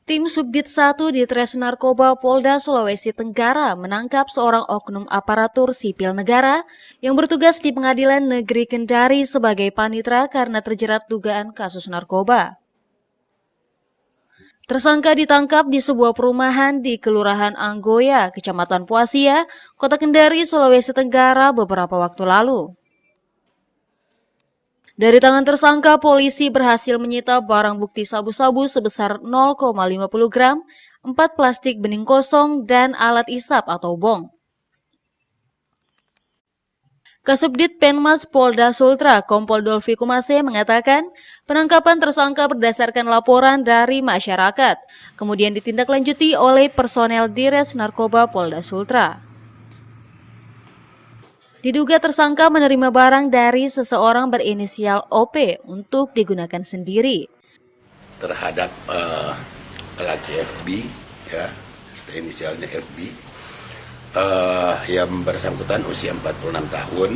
Tim Subdit 1 Ditres Narkoba Polda Sulawesi Tenggara menangkap seorang oknum aparatur sipil negara yang bertugas di Pengadilan Negeri Kendari sebagai panitera karena terjerat dugaan kasus narkoba. Tersangka ditangkap di sebuah perumahan di Kelurahan Anggoya, Kecamatan Puasia, Kota Kendari, Sulawesi Tenggara beberapa waktu lalu. Dari tangan tersangka, polisi berhasil menyita barang bukti sabu-sabu sebesar 0,50 gram, 4 plastik bening kosong, dan alat isap atau bong. Kasubdit Penmas Polda Sultra, Kompol Dolvi Kumase mengatakan penangkapan tersangka berdasarkan laporan dari masyarakat, kemudian ditindaklanjuti oleh personel Dires Narkoba Polda Sultra. Diduga tersangka menerima barang dari seseorang berinisial OP untuk digunakan sendiri. Terhadap laki FB, ya, inisialnya FB, yang bersangkutan usia 46 tahun,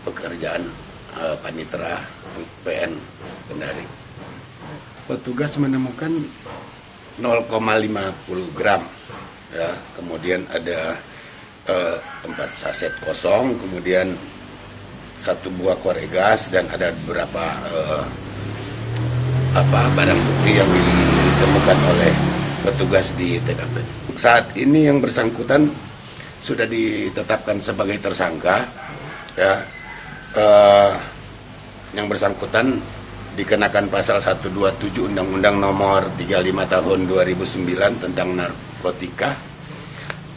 pekerjaan panitera PN Kendari. Petugas menemukan 0,50 gram, ya, kemudian ada 4 saset kosong, kemudian 1 buah korek gas, dan ada beberapa barang bukti yang ditemukan oleh petugas di TKP. Saat ini yang bersangkutan sudah ditetapkan sebagai tersangka, ya. Yang bersangkutan dikenakan pasal 127 Undang-Undang Nomor 35 Tahun 2009 tentang narkotika,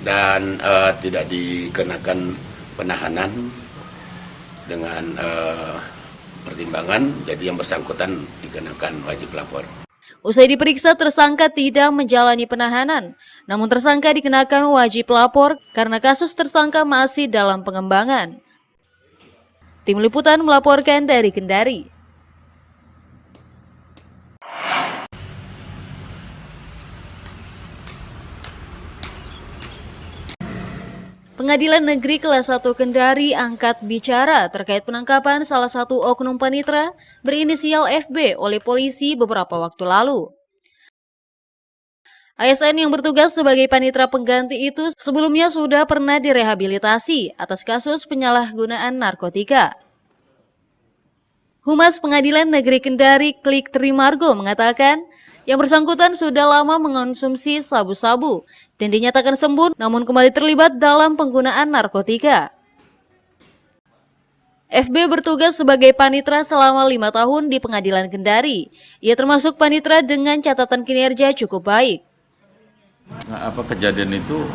dan tidak dikenakan penahanan dengan pertimbangan, jadi yang bersangkutan dikenakan wajib lapor. Usai diperiksa, tersangka tidak menjalani penahanan, namun tersangka dikenakan wajib lapor karena kasus tersangka masih dalam pengembangan. Tim Liputan melaporkan dari Kendari. Pengadilan Negeri Kelas 1 Kendari angkat bicara terkait penangkapan salah satu oknum panitera berinisial FB oleh polisi beberapa waktu lalu. ASN yang bertugas sebagai panitera pengganti itu sebelumnya sudah pernah direhabilitasi atas kasus penyalahgunaan narkotika. Humas Pengadilan Negeri Kendari Klik Trimargo mengatakan yang bersangkutan sudah lama mengonsumsi sabu-sabu dan dinyatakan sembuh namun kembali terlibat dalam penggunaan narkotika. FB bertugas sebagai panitera selama 5 tahun di Pengadilan Kendari. Ia termasuk panitera dengan catatan kinerja cukup baik. Nah, kejadian itu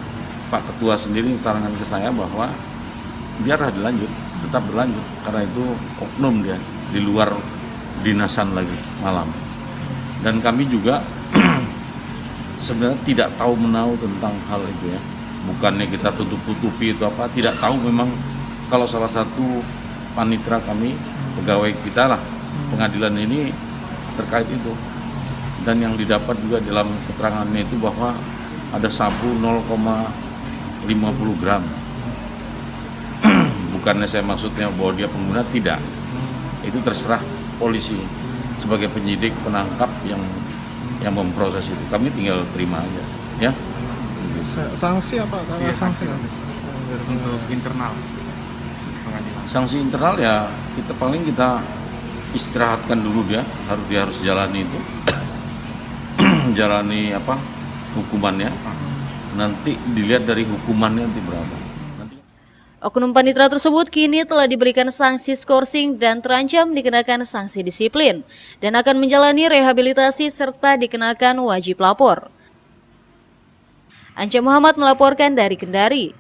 Pak Ketua sendiri sarankan ke saya bahwa biarlah dilanjut, tetap berlanjut, karena itu oknum dia di luar dinasan lagi malam. Dan kami juga sebenarnya tidak tahu menahu tentang hal itu, ya. Bukannya kita tutup-tutupi itu apa, tidak tahu memang kalau salah satu panitera kami, pegawai kita lah, pengadilan ini terkait itu. Dan yang didapat juga dalam keterangannya itu bahwa ada sabu 0,50 gram. Bukannya saya maksudnya bahwa dia pengguna, tidak. Itu terserah polisi sebagai penyidik penangkap yang memproses itu. Kami tinggal terima aja, ya. Sanksi apa? Ya, sanksi untuk internal pengadilan. Sanksi internal ya kita istirahatkan dulu dia harus jalani itu, jalani hukumannya. Nanti dilihat dari hukumannya nanti berapa. Oknum panitera tersebut kini telah diberikan sanksi skorsing dan terancam dikenakan sanksi disiplin dan akan menjalani rehabilitasi serta dikenakan wajib lapor. Anca Muhammad melaporkan dari Kendari.